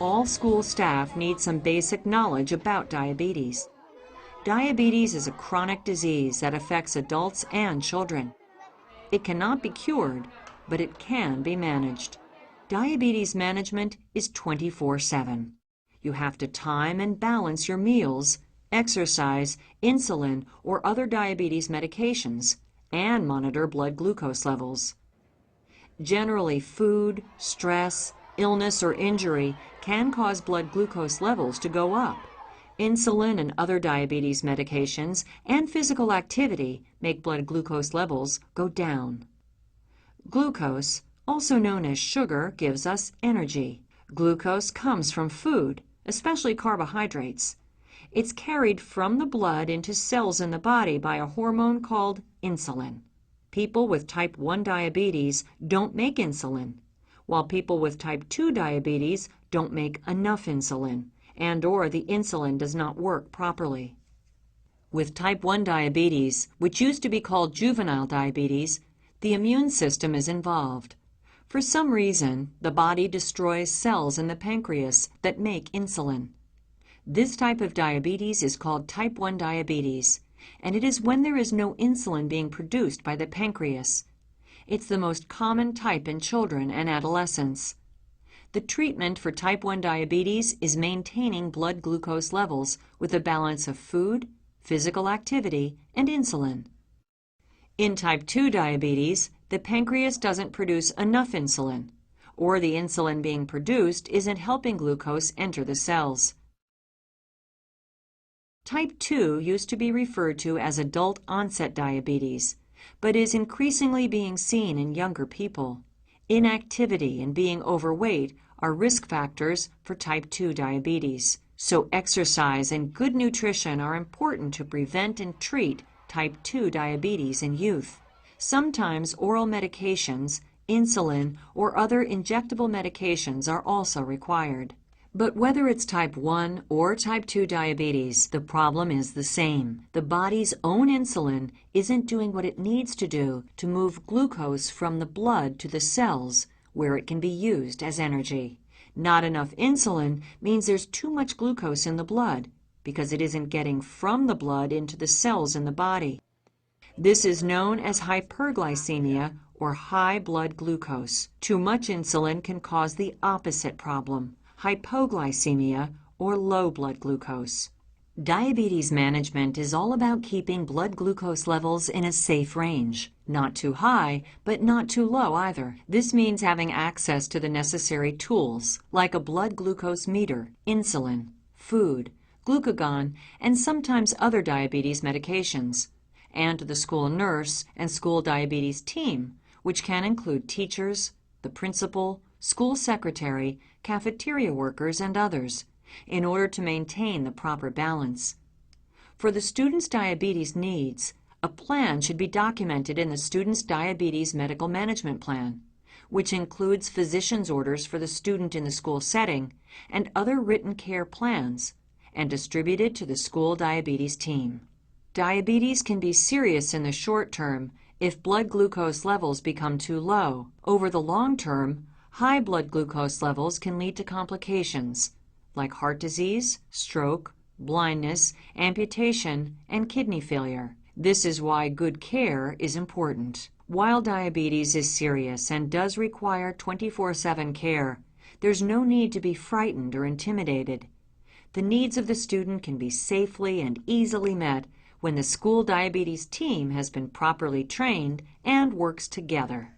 All school staff need some basic knowledge about diabetes. Diabetes is a chronic disease that affects adults and children. It cannot be cured, but it can be managed. Diabetes management is 24/7. You have to time and balance your meals, exercise, insulin, or other diabetes medications, and monitor blood glucose levels. Generally, food, stress, illness, or injury can cause blood glucose levels to go up. Insulin and other diabetes medications and physical activity make blood glucose levels go down. Glucose, also known as sugar, gives us energy. Glucose comes from food, especially carbohydrates. It's carried from the blood into cells in the body by a hormone called insulin. People with type 1 diabetes don't make insulin, while people with type 2 diabetes don't make enough insulin, and/or the insulin does not work properly. With type 1 diabetes, which used to be called juvenile diabetes, the immune system is involved. For some reason, the body destroys cells in the pancreas that make insulin. This type of diabetes is called type 1 diabetes, and it is when there is no insulin being produced by the pancreas. It's the most common type in children and adolescents. The treatment for type 1 diabetes is maintaining blood glucose levels with a balance of food, physical activity, and insulin. In type 2 diabetes, the pancreas doesn't produce enough insulin, or the insulin being produced isn't helping glucose enter the cells. Type 2 used to be referred to as adult-onset diabetes, but is increasingly being seen in younger people. Inactivity and being overweight are risk factors for type 2 diabetes, so exercise and good nutrition are important to prevent and treat type 2 diabetes in youth. Sometimes oral medications, insulin, or other injectable medications are also required. But whether it's type 1 or type 2 diabetes, the problem is the same. The body's own insulin isn't doing what it needs to do to move glucose from the blood to the cells where it can be used as energy. Not enough insulin means there's too much glucose in the blood because it isn't getting from the blood into the cells in the body. This is known as hyperglycemia or high blood glucose. Too much insulin can cause the opposite problem, hypoglycemia, or low blood glucose. Diabetes management is all about keeping blood glucose levels in a safe range. Not too high, but not too low either. This means having access to the necessary tools, like a blood glucose meter, insulin, food, glucagon, and sometimes other diabetes medications, and to the school nurse and school diabetes team, which can include teachers, the principal, school secretary, cafeteria workers, and others, in order to maintain the proper balance. For the student's diabetes needs, a plan should be documented in the student's diabetes medical management plan, which includes physician's orders for the student in the school setting and other written care plans, and distributed to the school diabetes team. Diabetes can be serious in the short term if blood glucose levels become too low. Over the long term, high blood glucose levels can lead to complications like heart disease, stroke, blindness, amputation, and kidney failure. This is why good care is important. While diabetes is serious and does require 24/7 care, there's no need to be frightened or intimidated. The needs of the student can be safely and easily met when the school diabetes team has been properly trained and works together.